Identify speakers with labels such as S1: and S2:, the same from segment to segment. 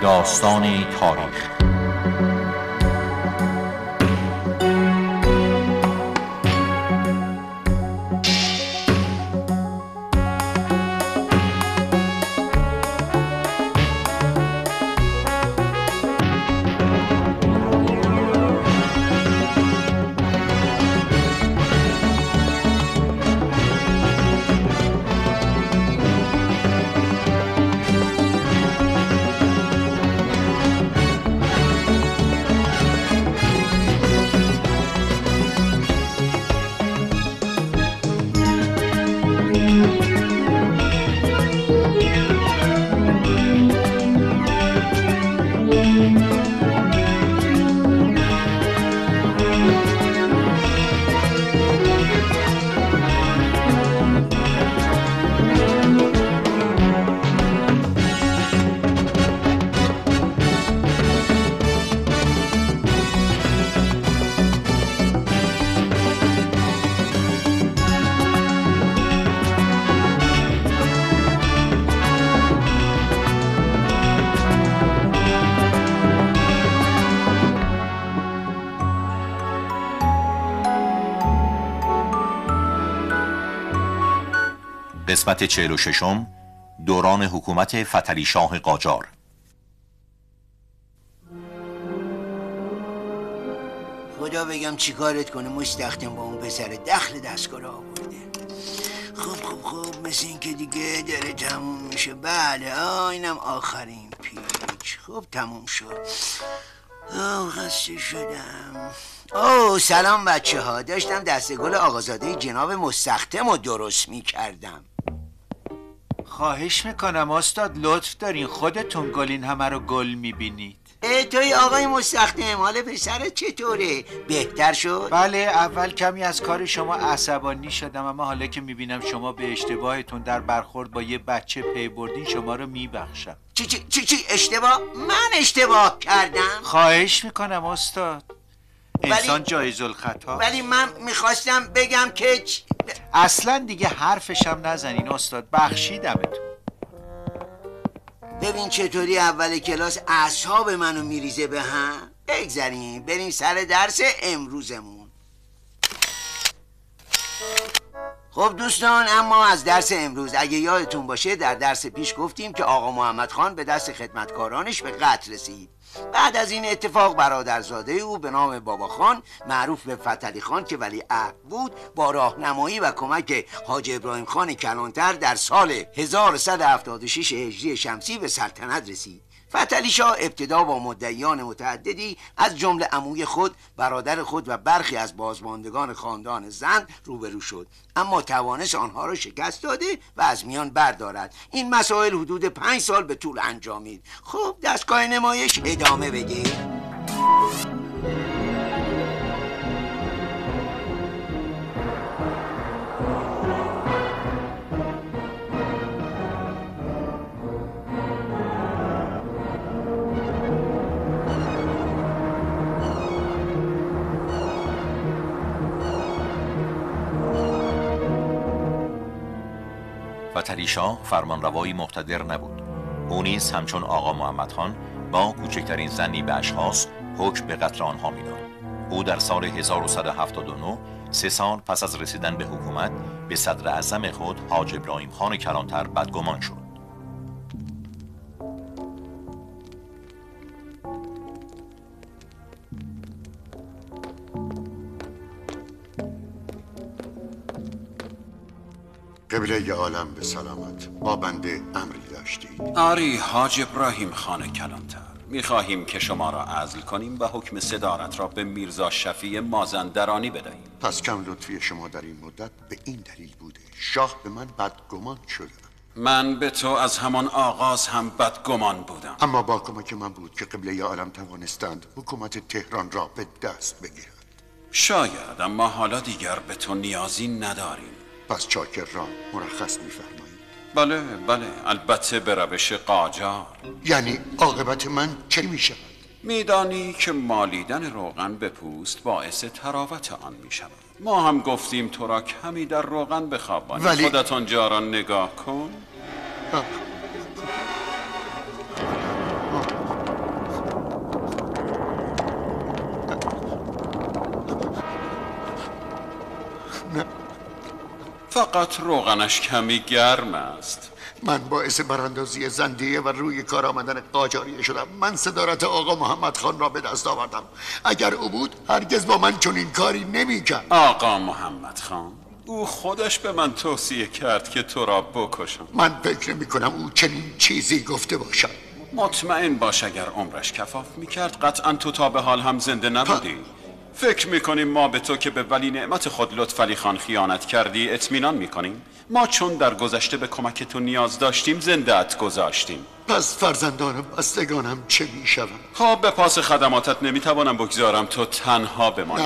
S1: داستان تاریخ. قسمت 46، دوران حکومت فتحعلی شاه قاجار.
S2: خدا بگم چی کارت کنه مستخدم با اون پسر دخل دستگاه رو آورده. خب مثل این که دیگه داره تموم میشه. بله اینم آخرین پیچ. خب تموم شد. خسته شدم. سلام بچه ها. داشتم دستگل آقازاده جناب مستخدم رو درست میکردم.
S3: خواهش میکنم استاد، لطف دارین خودتون گلین همه رو گل میبینید.
S2: توی آقای مستخدم، حال پسرت چطوره؟ بهتر شد؟
S3: بله، اول کمی از کار شما عصبانی شدم، اما حالا که میبینم شما به اشتباهتون در برخورد با یه بچه پی بردین شما رو میبخشم.
S2: چی اشتباه؟ من اشتباه کردم؟
S3: خواهش میکنم استاد، انسان جایز الخطا.
S2: ولی من میخواستم بگم که
S3: اصلا دیگه حرفشم نزنین استاد، بخشیدمتون.
S2: ببین چطوری اول کلاس اعصاب منو میریزه به هم. بگذاریم بریم سر درس امروزمون. خب دوستان، اما از درس امروز اگه یادتون باشه در درس پیش گفتیم که آقا محمد خان به دست خدمتکارانش به قتل رسید. بعد از این اتفاق برادرزاده او به نام بابا خان معروف به فتحعلی خان که ولیعهد بود با راهنمایی و کمک حاج ابراهیم خان کلانتر در سال 1176 هجری شمسی به سلطنت رسید. فتحعلی شاه ابتدا با مدعیان متعددی از جمله عموی خود، برادر خود و برخی از بازماندگان خاندان زند روبرو شد، اما توانست آنها را شکست داده و از میان بردارد. این مسائل حدود 5 سال به طول انجامید. خب دستگاه نمایش ادامه بگیر.
S1: فتحعلی شاه فرمانروایی مقتدر نبود. او نیز همچون آقا محمد خان با کوچکترین ظنی به اشخاص حکم به قتل آنها می‌داد. او در سال 1179 3 سال پس از رسیدن به حکومت به صدر اعظم خود حاج ابراهیم خان کلانتر بدگمان شد.
S4: قبله عالم به سلامت. با بنده امری داشتید؟
S5: آری حاج ابراهیم خان کلانتر، می‌خواهیم که شما را عزل کنیم و حکم صدارت را به میرزا شفیع مازندرانی بدهیم.
S4: پس کم لطفی شما در این مدت به این دلیل بوده شاه به من بدگمان شده.
S5: من به تو از همان آغاز هم بدگمان بودم،
S4: اما با کمک من بود که قبله عالم توانستند حکومت تهران را به دست بگیرند.
S5: شاید، اما حالا دیگر به تو نیازی نداریم.
S4: پس چاکر را مرخص می‌فرمایید؟
S5: بله، البته به روش قاجار.
S4: یعنی عاقبت من چه می‌شود؟
S5: میدانی که مالیدن روغن به پوست باعث تراوت آن میشود. ما هم گفتیم تو را کمی در روغن بخوابانی.
S4: ولی
S5: خودت آنجا را نگاه کن.
S4: نه.
S5: فقط روغنش کمی گرم است.
S4: من باعث براندازی زندیه و روی کار آمدن قاجاریه شدم. من صدارت آقا محمد خان را به دست آوردم. اگر او بود هرگز با من چنین کاری نمی‌کرد.
S5: آقا محمد خان؟ او خودش به من توصیه کرد که تو را بکشم.
S4: من فکر می‌کنم او چنین چیزی گفته باشد.
S5: مطمئن باش اگر عمرش کفاف میکرد قطعا تو تا به حال هم زنده نبودی. فکر میکنیم ما به تو که به ولی نعمت خود لطفعلی خان خیانت کردی اطمینان میکنیم؟ ما چون در گذشته به کمک تو نیاز داشتیم زنده‌ات گذاشتیم.
S4: پس فرزندان بستگانم چه میشوند؟
S5: خب به پاس خدماتت نمیتوانم بگذارم تو تنها بمانی.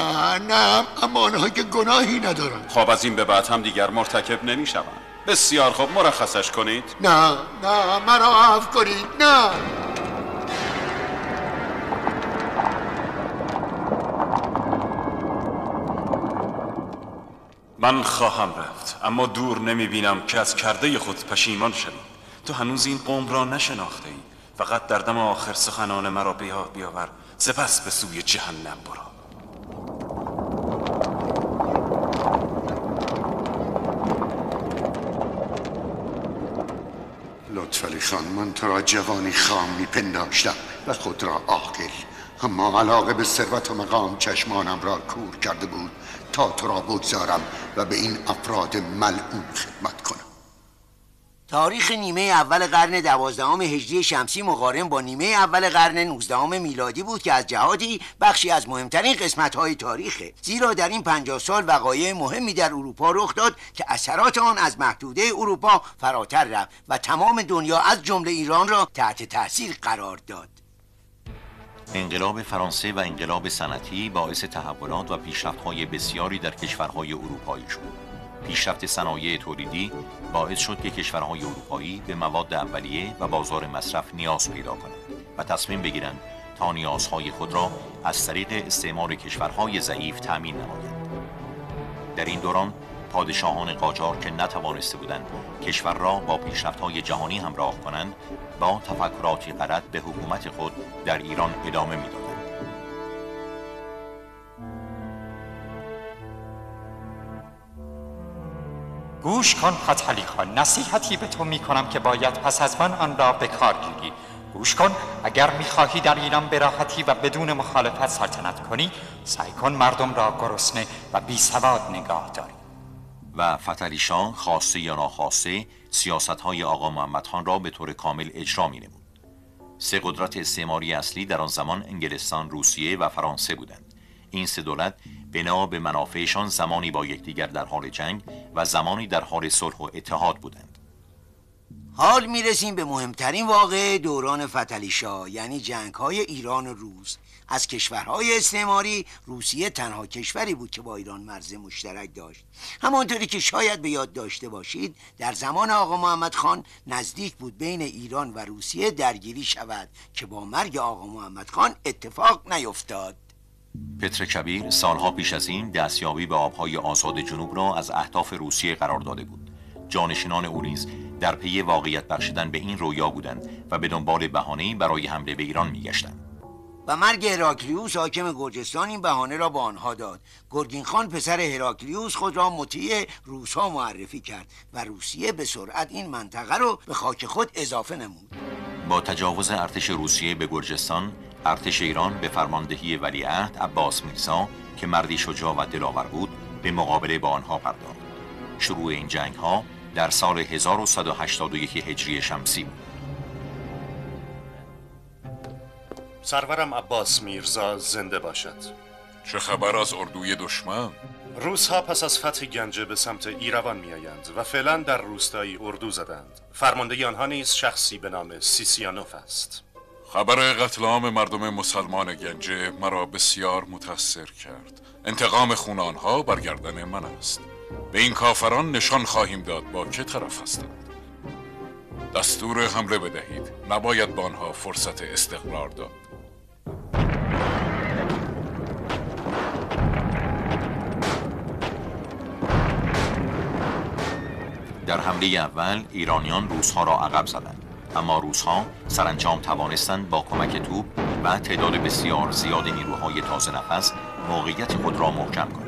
S4: نه اما آنها که گناهی ندارند.
S5: خب از این به بعد هم دیگر مرتکب نمیشوند. بسیار خوب، مرخصش کنید.
S4: نه مرا عفو کنید. نه.
S6: من خواهم رفت، اما دور نمیبینم که از کرده خود پشیمان شوی. تو هنوز این قوم را نشناخته ای. فقط در دم آخر سخنان مرا به یاد بیاور، سپس به سوی جهنم برو.
S4: لطفعلی خان، من تو را جوانی خام میپنداشتم و خود را عاقل، اما علاقه به ثروت و مقام چشمانم را کور کرده بود تا تو را بگذارم و به این افراد ملعون خدمت کنم.
S2: تاریخ نیمه اول قرن 12 هجری شمسی مقارن با نیمه اول قرن 19 میلادی بود که از جهاتی بخشی از مهمترین قسمت‌های تاریخه، زیرا در این 50 سال وقایع مهمی در اروپا رخ داد که اثرات آن از محدوده اروپا فراتر رفت و تمام دنیا از جمله ایران را تحت تاثیر قرار داد.
S1: انقلاب فرانسه و انقلاب صنعتی باعث تحولات و پیشرفت‌های بسیاری در کشورهای اروپایی شد. پیشرفت صنایع تولیدی باعث شد که کشورهای اروپایی به مواد اولیه و بازار مصرف نیاز پیدا کنند و تصمیم بگیرند تا نیازهای خود را از طریق استعمار کشورهای ضعیف تأمین نمایند. در این دوران پادشاهان قاجار که نتوانسته بودند کشور را با پیشرفت‌های جهانی همراه کنند، با تفکراتی غلط به حکومت خود در ایران ادامه می‌دادند.
S7: گوش کن فتحعلی خان، نصیحتی به تو میکنم که باید پس از من آن را به کار گیری. گوش کن، اگر میخواهی در ایران به راحتی و بدون مخالفت سلطنت کنی، سعی کن مردم را گرسنه و بی سواد نگاه داری.
S1: و فتحعلی شاه خواسته یا ناخواسته سیاست‌های آقا محمد خان را به طور کامل اجرا می‌نمود. سه قدرت استعماری اصلی در آن زمان انگلستان، روسیه و فرانسه بودند. این سه دولت بنا به منافعشان زمانی با یکدیگر در حال جنگ و زمانی در حال صلح و اتحاد بودند.
S2: حال میرسیم به مهمترین واقعه دوران فتحعلی شاه، یعنی جنگ‌های ایران و روس. از کشورهای استعماری روسیه تنها کشوری بود که با ایران مرز مشترک داشت. همانطوری که شاید به یاد داشته باشید در زمان آقا محمد خان نزدیک بود بین ایران و روسیه درگیری شود که با مرگ آقا محمد خان اتفاق نیفتاد.
S1: پتر کبیر سالها پیش از این دستیابی به آبهای آزاد جنوب را از اهداف روسیه قرار داده بود. جانشینان او نیز در پی واقعیت بخشیدن به این رویا بودند و به دنبال بهانه‌ای برای حمله به ایران می‌گشتند.
S2: و مرگ هراکلیوس حاکم گرجستان این بهانه را به آنها داد. گرگین خان پسر هراکلیوس خود را مطیع روس‌ها معرفی کرد و روسیه به سرعت این منطقه را به خاک خود اضافه نمود.
S1: با تجاوز ارتش روسیه به گرجستان، ارتش ایران به فرماندهی ولیعهد عباس میرزا که مردی شجاع و دلاور بود به مقابله با آنها پرداخت. شروع این جنگ‌ها در سال 1181 هجری شمسی بود.
S8: سرورم عباس میرزا زنده باشد.
S9: چه خبر از اردوی دشمن؟
S8: روس‌ها پس از فتح گنجه به سمت ایروان می‌آیند و فعلا در روستایی اردو زدند. فرمانده آنها نیز شخصی به نام سیسیانوف است.
S9: خبر قتل عام مردم مسلمان گنجه مرا بسیار متاثر کرد. انتقام خون آنها بر گردن من است. به این کافران نشان خواهیم داد با چه طرف هستند. دستور حمله بدهید. نباید با آنها فرصت استقرار داد.
S1: در حمله اول ایرانیان روس‌ها را عقب زدند، اما روس‌ها سرانجام توانستند با کمک توپ و تعداد بسیار زیاد نیروهای تازه نفس موقعیت خود را محکم کنند.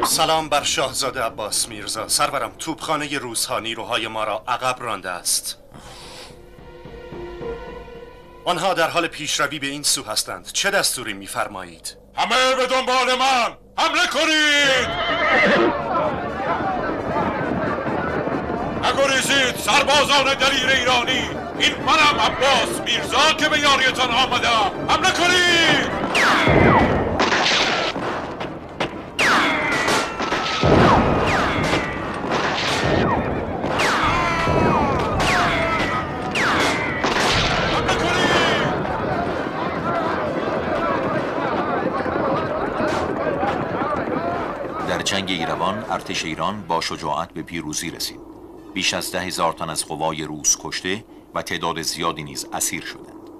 S8: سلام بر شاهزاده عباس میرزا. سرورم، توپخانه روس‌ها نیروهای ما را عقب رانده است. آنها در حال پیشروی به این سو هستند. چه دستوری می‌فرمایید؟
S9: همه به دنبال من حمله کنید! نگریزید سربازان دلیر ایرانی! این منم عباس میرزا که به یاریتان آمدم. حمله کنید!
S1: در جنگ ایروان ارتش ایران با شجاعت به پیروزی رسید. بیش از 10,000 تن از قوای روس کشته و تعداد زیادی نیز اسیر شدند.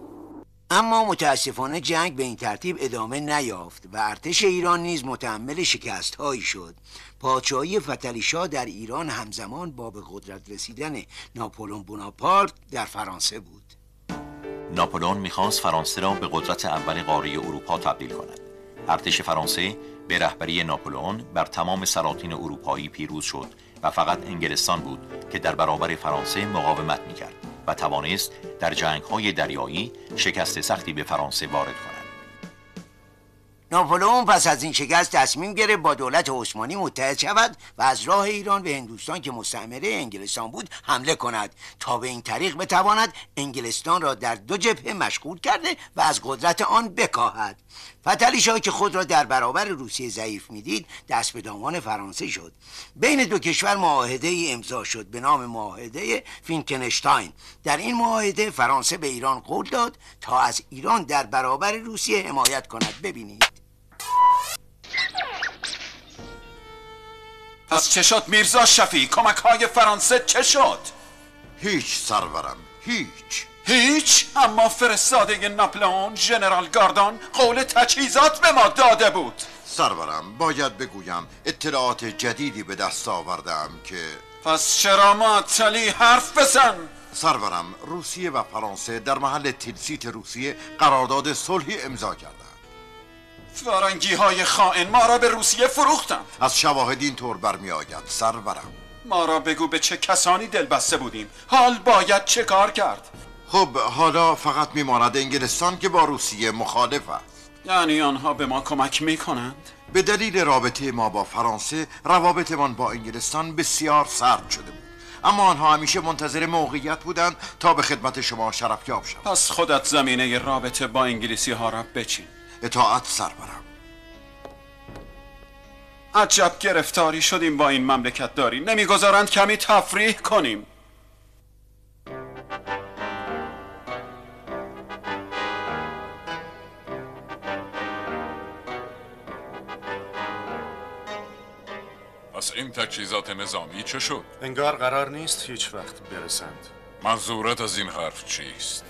S2: اما متاسفانه جنگ به این ترتیب ادامه نیافت و ارتش ایران نیز متحمل شکست‌هایی شد. پادشاهی فتحعلی شاه در ایران همزمان با به قدرت رسیدن ناپلئون بوناپارت در فرانسه بود.
S1: ناپلئون می‌خواست فرانسه را به قدرت اول قاره اروپا تبدیل کند. ارتش فرانسه به رهبری ناپلئون بر تمام سلاطین اروپایی پیروز شد و فقط انگلستان بود که در برابر فرانسه مقاومت می‌کرد و توانست در جنگ‌های دریایی شکست سختی به فرانسه وارد کند.
S2: ناپلئون پس از این شکست تصمیم گرفت با دولت عثمانی متحد شود و از راه ایران به هندوستان که مستعمره انگلستان بود حمله کند تا به این طریق بتواند انگلستان را در دو جبهه مشغول کرده و از قدرت آن بکاهد. فتحعلی شاه که خود را در برابر روسیه ضعیف میدید دست به دامان فرانسه شد. بین دو کشور معاهده ای امضا شد به نام معاهده فینکنشتاین. در این معاهده فرانسه به ایران قول داد تا از ایران در برابر روسیه حمایت کند. ببینید.
S5: پس چه شد میرزا شفیع؟ کمک های فرانسه چه شد؟
S4: هیچ سرورم،
S5: هیچ؟ اما فرستاده ناپلئون ژنرال گاردون قول تجهیزات به ما داده بود.
S4: سرورم باید بگویم اطلاعات جدیدی به دست آوردم که...
S5: پس چرا معطلی؟ حرف بزن.
S4: سرورم، روسیه و فرانسه در محل تلسیت روسیه قرارداد صلحی امضا کردند.
S5: فرنگی های خائن ما را به روسیه فروختند.
S4: از شواهد این طور برمی آید سرورم.
S5: ما را بگو به چه کسانی دل بسته بودیم. حال باید چه کار کرد؟
S4: خب حالا فقط میماند انگلستان که با روسیه مخالف است.
S5: یعنی آنها به ما کمک میکنند؟
S4: به دلیل رابطه ما با فرانسه روابطمان با انگلستان بسیار سرد شده بود، اما آنها همیشه منتظر موقعیت بودند تا به خدمت شما شرفیاب شوند.
S5: پس خودت زمینه رابطه با انگلیسی ها را بچین.
S4: اطاعت سرورم.
S5: عجب گرفتاری شدیم با این مملکت داری. نمیگذارند کمی تفریح کنیم.
S9: پس این تجهیزات نظامی چه شد؟
S8: انگار قرار نیست هیچ وقت برسند.
S9: منظورت از این حرف چیست؟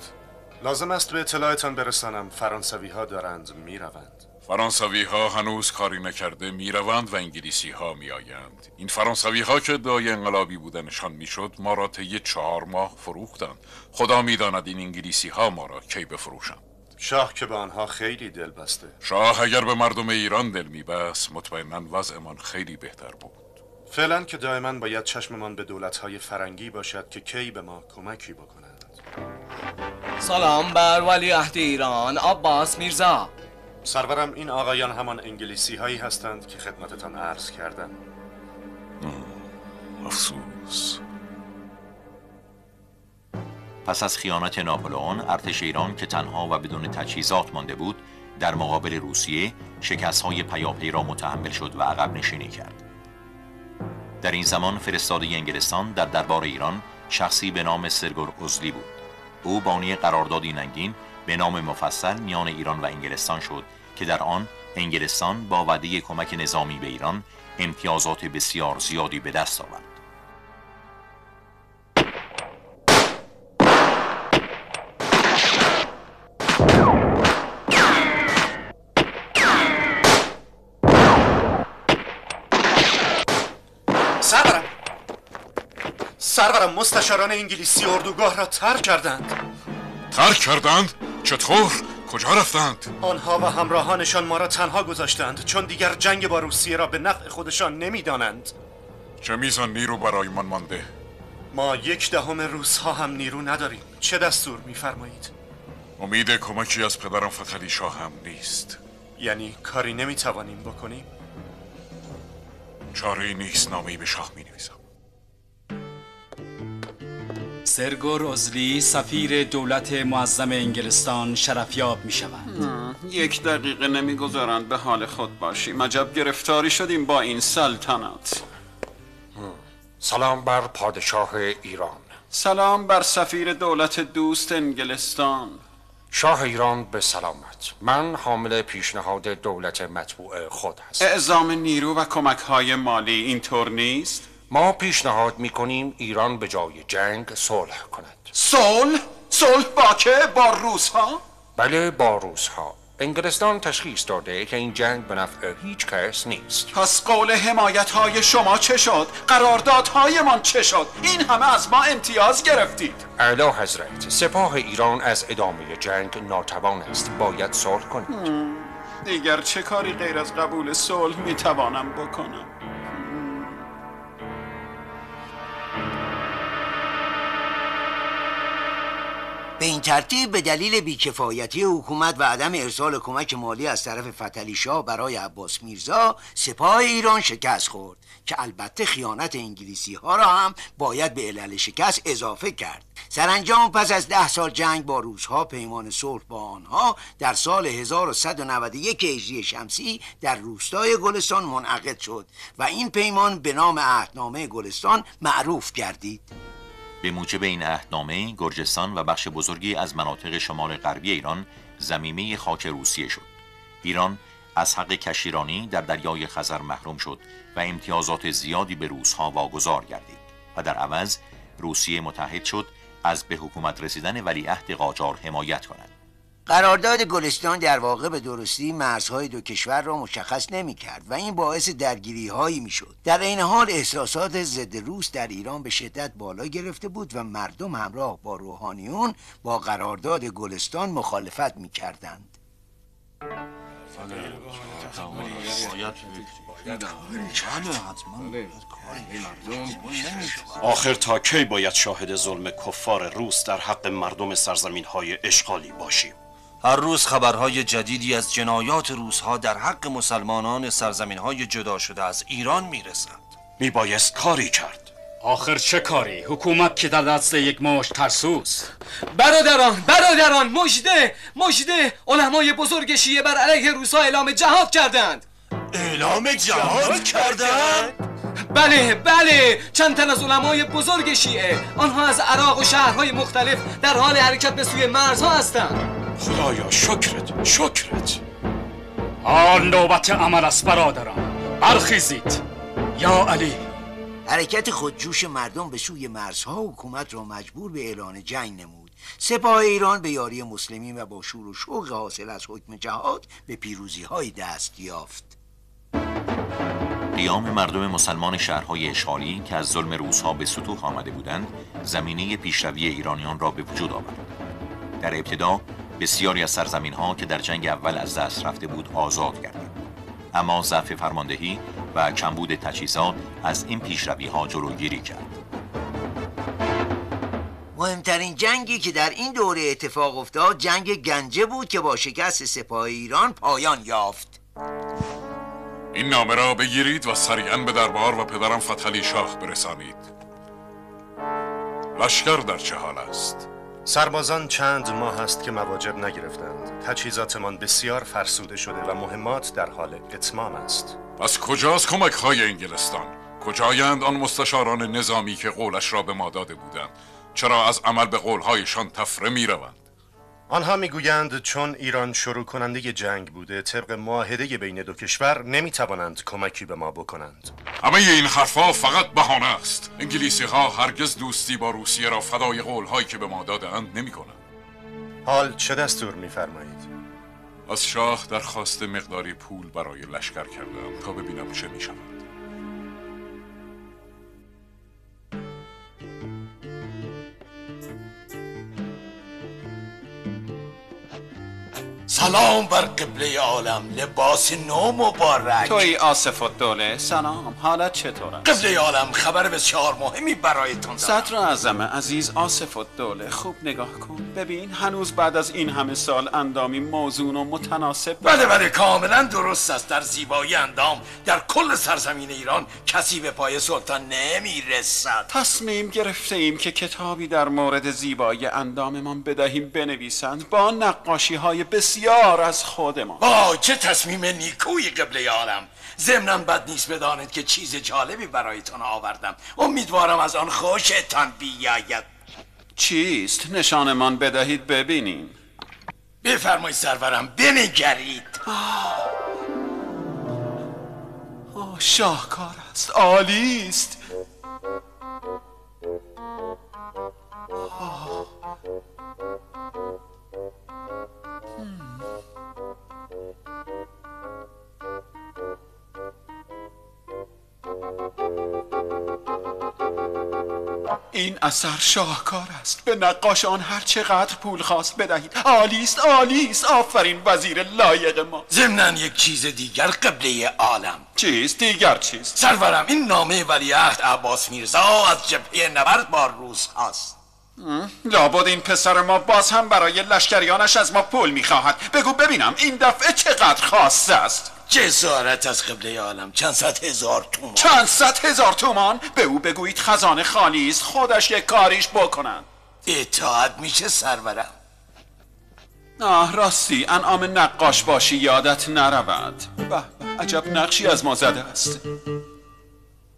S8: لازم است به اطلاعتان برسانم فرانسوی ها دارند میروند.
S9: فرانسوی ها هنوز کاری نکرده میروند و انگلیسی ها میآیند. این فرانسوی ها که ادعای انقلابی بودنشان میشد ما را طی 4 ماه فروختند. خدا میداند این انگلیسی ها ما را کی بفروشند.
S8: شاه که به آنها خیلی دل بسته.
S9: شاه اگر به مردم ایران دل میبست مطمئناً وضعمان خیلی بهتر بود.
S8: فعلا که دائما باید چشممان به دولت‌های فرنگی باشد که کی به ما کمکی بکنند.
S10: سلام بر ولیعهد ایران عباس میرزا.
S8: سرورم این آقایان همان انگلیسی هایی هستند که خدمتتان عرض کردم.
S9: افسوس.
S1: پس از خیانت ناپلئون، ارتش ایران که تنها و بدون تجهیزات مانده بود در مقابل روسیه شکست‌های پیاپی را متحمل شد و عقب نشینی کرد. در این زمان فرستاده انگلستان در دربار ایران شخصی به نام سرگور اوزلی بود. او بانی قراردادی ننگین به نام مفصل میان ایران و انگلستان شد که در آن انگلستان با وعده کمک نظامی به ایران امتیازات بسیار زیادی به دست آورد.
S8: سرورم مستشاران انگلیسی اردوگاه را ترک کردند.
S9: ترک کردند؟ چطور؟ کجا رفتند؟
S8: آنها و همراهانشان ما را تنها گذاشتند چون دیگر جنگ با روسیه را به نفع خودشان نمیدانند.
S9: چه میزان نیرو برای من مانده؟
S8: ما 1/10 روس‌ها هم نیرو نداریم. چه دستور می‌فرمایید؟
S9: امید کمکی از پدرم فتحعلی شاه هم نیست.
S8: یعنی کاری نمیتوانیم بکنیم؟
S9: چاره‌ای نیست، نامه‌ای به شاه می‌نویسم.
S10: سرگور اوزلی سفیر دولت معظم انگلستان شرفیاب می شود.
S5: 1 دقیقه نمیگذارند به حال خود باشیم. عجب گرفتاری شدیم با این سلطنت.
S11: سلام بر پادشاه ایران.
S5: سلام بر سفیر دولت دوست انگلستان.
S11: شاه ایران به سلامت. من حامل پیشنهاد دولت مطبوع خود هستم.
S5: اعزام نیرو و کمک‌های مالی اینطور نیست؟
S11: ما پیشنهاد میکنیم ایران به جای جنگ صلح کند.
S5: صلح؟ صلح با که؟ با روس‌ها؟
S11: بله، با روس‌ها. انگلستان تشخیص داده که این جنگ به نفع هیچ کس نیست.
S5: پس قول حمایت‌های شما چه شد؟ قراردادهایمان چه شد؟ این همه از ما امتیاز گرفتید.
S11: اعلی حضرت، سپاه ایران از ادامه جنگ ناتوان است. باید صلح کنید.
S5: دیگر چه کاری غیر از قبول صلح میتوانم بکنم؟
S2: به این ترتیب به دلیل بیکفایتی حکومت و عدم ارسال کمک مالی از طرف فتحعلی شاه برای عباس میرزا، سپاه ایران شکست خورد که البته خیانت انگلیسی ها را هم باید به علل شکست اضافه کرد. سرانجام پس از 10 سال جنگ با روس‌ها پیمان صلح با آنها در سال 1191 هجری شمسی در روستای گلستان منعقد شد و این پیمان به نام عهدنامه گلستان معروف گردید.
S1: به موجب این عهدنامه گرجستان و بخش بزرگی از مناطق شمال غربی ایران ضمیمه خاک روسیه شد. ایران از حق کشتیرانی در دریای خزر محروم شد و امتیازات زیادی به روس‌ها واگذار گردید و در عوض روسیه متحد شد از به حکومت رسیدن ولیعهد قاجار حمایت کند.
S2: قرارداد گلستان در واقع به درستی مرزهای دو کشور را مشخص نمی کرد و این باعث درگیری هایی می شد. در این حال احساسات ضد روس در ایران به شدت بالا گرفته بود و مردم همراه با روحانیون با قرارداد گلستان مخالفت می کردند.
S8: آخر تا کی باید شاهد ظلم کفار روس در حق مردم سرزمین‌های اشغالی باشیم؟
S12: هر روز خبرهای جدیدی از جنایات روس‌ها در حق مسلمانان سرزمین‌های جدا شده از ایران میرسند.
S8: میبایست کاری کرد.
S10: آخر چه کاری؟ حکومت که در دست یک مشت ترسوست.
S13: برادران مژده علمای بزرگ شیعه بر علیه روس‌ها اعلام جهاد کردند.
S12: اعلام جهاد کردند؟
S13: بله، چند تن از علمای بزرگ شیعه، آنها از عراق و شهرهای مختلف در حال حرکت به سوی مرزها هستند.
S8: خدایا شکرت.
S10: حال نوبت عمل است برادران، برخیزید. یا علی.
S2: حرکت خودجوش مردم به سوی مرزها حکومت را مجبور به اعلان جنگ نمود. سپاه ایران به یاری مسلمین و با شور و شوق حاصل از حکم جهاد به پیروزی‌های دست یافت.
S1: قیام مردم مسلمان شهرهای اشغالی که از ظلم روس‌ها به سطوح آمده بودند، زمینه پیشروی ایرانیان را به وجود آورد. در ابتدا بسیاری از سرزمین‌ها که در جنگ اول از دست رفته بود آزاد گردید، اما ضعف فرماندهی و کمبود تجهیزات از این پیشروی‌ها جلوگیری کرد.
S2: مهمترین جنگی که در این دوره اتفاق افتاد جنگ گنجه بود که با شکست سپاه ایران پایان یافت.
S9: این نامه را بگیرید و سریعا به دربار و پدرم فتحعلی شاه برسانید. لشکر در چه حال است؟
S8: سربازان چند ماه است که مواجب نگرفتند. تجهیزاتمان بسیار فرسوده شده و مهمات در حال اتمام است.
S9: پس کجاست کمک های انگلستان؟ کجایند آن مستشاران نظامی که قولش را به ما داده بودند؟ چرا از عمل به قولهایشان تفره می روند؟
S8: آنها میگویند چون ایران شروع کننده جنگ بوده طبق معاهده بین دو کشور نمیتوانند کمکی به ما بکنند.
S9: همه این حرفها فقط بهانه است. انگلیسی ها هرگز دوستی با روسیه را فدای قولهایی که به ما داده‌اند نمی‌کنند.
S8: حال چه دستور میفرمایید؟
S9: از شاه درخواست مقداری پول برای لشکر کردم تا ببینم چه میشود.
S14: سلام بر قبله عالم، لباس نو مبارک.
S5: توی آصف الدوله، سلام، حالت چطور است؟
S14: قبله عالم خبر بسیار مهمی برایتان دارم.
S5: صدر اعظم عزیز آصف الدوله، خوب نگاه کن ببین هنوز بعد از این همه سال اندامی موزون و متناسب.
S14: بله کاملا درست است. در زیبایی اندام در کل سرزمین ایران کسی به پای سلطان نمیرسد.
S5: تصمیم گرفته ایم که کتابی در مورد زیبایی انداممان بدهیم بنویسند با نقاشی های بسیار از خودمان.
S14: چه تصمیم نیکوی قبله عالم. ضمناً بد نیست بدانید که چیز جالبی برایتان آوردم. امیدوارم از آن خوشتان بیاید.
S5: چیست؟ نشانمان بدهید ببینیم.
S14: بفرمایید سرورم بنگرید.
S5: شاهکار است، عالی است. این اثر شاهکار است. به نقاش آن هر چقدر پول خواست بدهید. عالی است، عالی است. آفرین وزیر لایق ما.
S14: ضمناً یک چیز دیگر قبله عالم.
S5: چیست؟ دیگر چیست؟
S14: سرورم این نامه ولیعهد عباس میرزا از جبهه نبرد با روس هست.
S5: لابد این پسر ما باز هم برای لشکریانش از ما پول میخواهد. بگو ببینم این دفعه چقدر خواسته است؟
S14: جسارت از قبله عالم. چند صد هزار تومان.
S5: چند صد هزار تومان؟ به او بگویید خزانه خالی است، خودش یک کاریش بکنند.
S14: اطاعت میشه سرورم.
S5: راستی انعام نقاش باشی یادت نرود. به عجب نقشی از ما زده است.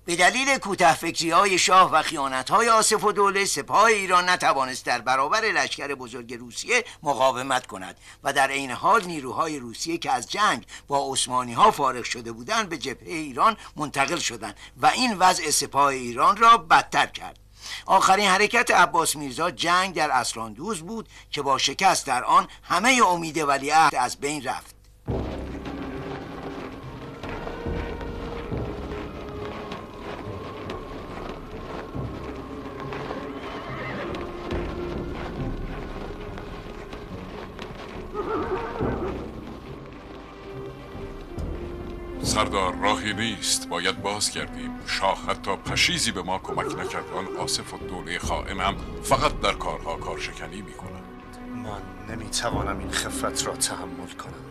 S2: به دلیل کوته فکری های شاه و خیانت های آصف الدوله سپاه ایران نتوانست در برابر لشکر بزرگ روسیه مقاومت کند و در عین حال نیروهای روسیه که از جنگ با عثمانی ها فارغ شده بودند به جبهه ایران منتقل شدند و این وضع سپاه ایران را بدتر کرد. آخرین حرکت عباس میرزا جنگ در اسراندوز بود که با شکست در آن همه امید ولیعهد از بین رفت.
S9: سردار راهی نیست، باید بازگردیم. شاه حتی پشیزی به ما کمک نکرد. آن آصف الدوله خائنم فقط در کارها کارشکنی میکنند.
S8: من نمیتوانم این خفت را تحمل کنم.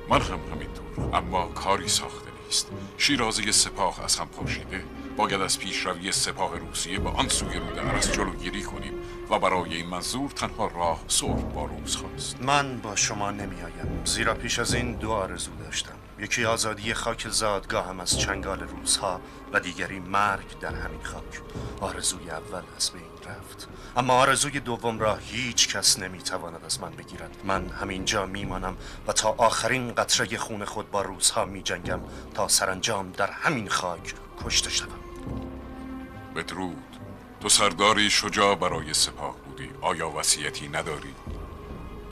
S9: من هم همینطور، اما کاری ساخته نیست. شیرازه سپاه از هم پاشیده. باید از پیشروی سپاه روسیه به آن سوی رود ارس جلوگیری کنیم و برای این منظور تنها راه صلح با روس خواست.
S8: من با شما نمیآیم، زیرا پیش از این دو آرزو داشتم. یکی آزادی خاک زادگاهم از چنگال روس‌ها و دیگری مرگ در همین خاک. آرزوی اول از بین رفت، اما آرزوی دوم را هیچ کس نمیتواند از من بگیرد. من همینجا میمانم و تا آخرین قطره خون خود با روس‌ها میجنگم تا سرانجام در همین خاک کشته شوم.
S9: بدرود. تو سرداری شجاع برای سپاه بودی. آیا وصیتی نداری؟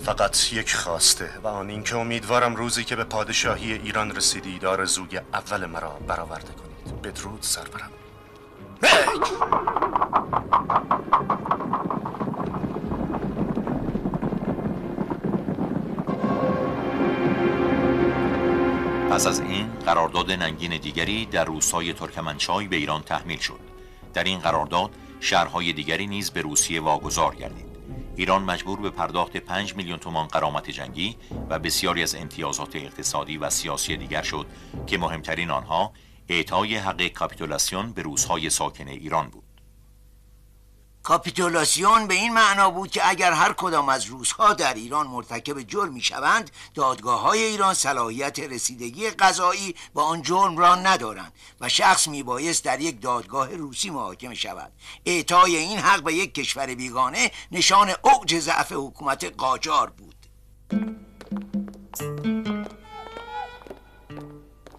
S8: فقط یک خواسته و آن این که امیدوارم روزی که به پادشاهی ایران رسیدید آرزوی اول مرا برآورده کنید. بدرود سرورم.
S1: پس از این قرارداد ننگین دیگری در روستای ترکمنچای به ایران تحمیل شد. در این قرارداد شهرهای دیگری نیز به روسیه واگذار گردید. ایران مجبور به پرداخت 5 میلیون تومان غرامت جنگی و بسیاری از امتیازات اقتصادی و سیاسی دیگر شد که مهمترین آنها اعطای حق کاپیتولاسیون به روس‌های ساکن ایران بود.
S2: کاپیتولاسیون به این معنا بود که اگر هر کدام از روس‌ها در ایران مرتکب جرمی شوند، دادگاه‌های ایران صلاحیت رسیدگی قضایی با آن جرم را ندارند و شخص میبایست در یک دادگاه روسی محاکمه شود. اعطای این حق به یک کشور بیگانه نشان اوج ضعف حکومت قاجار بود.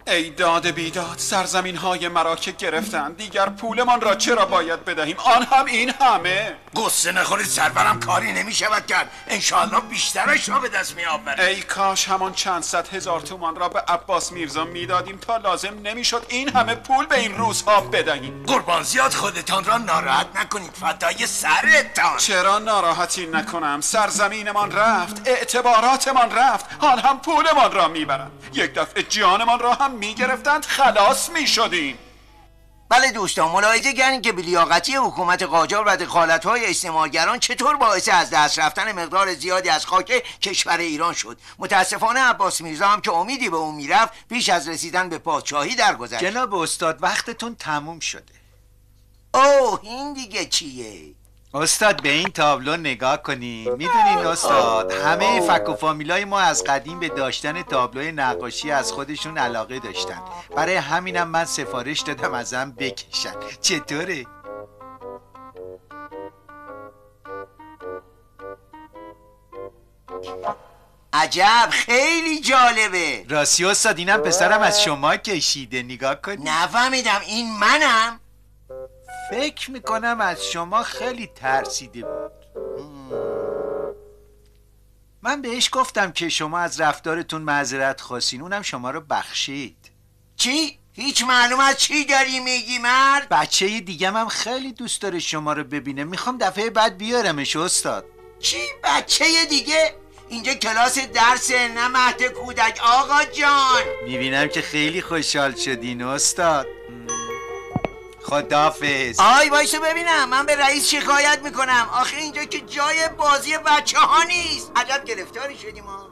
S5: ای داد بیداد، سرزمین های مرا که گرفتند، دیگر پولمان را چرا باید بدهیم؟ آن هم این همه.
S14: قصه نخورید سرورم، کاری نمی شود کرد. انشاءالله بیشترش را به دست می آوریم.
S5: ای کاش همان چند صد هزار تومان را به عباس میرزا میدادیم تا لازم نمیشد این همه پول به این روزها بدهیم.
S14: قربان زیاد خودتان را ناراحت نکنید، فدای سرتان.
S5: چرا ناراحتی نکنم؟ سرزمینمان رفت، اعتباراتمان رفت، آن هم پولمان را میبرند. یک دفعه جانمان را هم میگرفتند، خلاص میشدیم.
S2: بله دوستان، ملاحظه کردین که بی‌لیاقتی حکومت قاجار و دخالت‌های استعمارگران چطور باعث از دست رفتن مقدار زیادی از خاک کشور ایران شد. متاسفانه عباس میرزا هم که امیدی به اون میرفت، پیش از رسیدن به پادشاهی درگذشت.
S3: جناب استاد، وقتتون تموم شده.
S2: اوه، این دیگه چیه؟
S3: استاد به این تابلو نگاه کنین. میدونین استاد، همه فک و فامیلای ما از قدیم به داشتن تابلوی نقاشی از خودشون علاقه داشتن. برای همینم من سفارش دادم ازم بکشن. چطوره؟
S2: عجب، خیلی جالبه.
S3: راستی استاد، اینم پسرم از شما کشیده. نگاه کنین.
S2: نفهمیدم، این منم؟
S3: فکر میکنم از شما خیلی ترسیده بود. من بهش گفتم که شما از رفتارتون معذرت خواستین، اونم شما رو بخشید.
S2: چی؟ هیچ معلوم از چی داری میگی مرد؟
S3: بچه دیگه هم خیلی دوست داره شما رو ببینه. میخوام دفعه بعد بیارمش استاد.
S2: چی؟ بچه دیگه؟ اینجا کلاس درسه، نه مهد کودک آقا جان.
S3: میبینم که خیلی خوشحال شدین استاد. خداحافظ.
S2: آی وایسو ببینم، من به رئیس شکایت میکنم. آخه اینجا که جای بازی بچه ها نیست. عجب گرفتاری شدیم ما.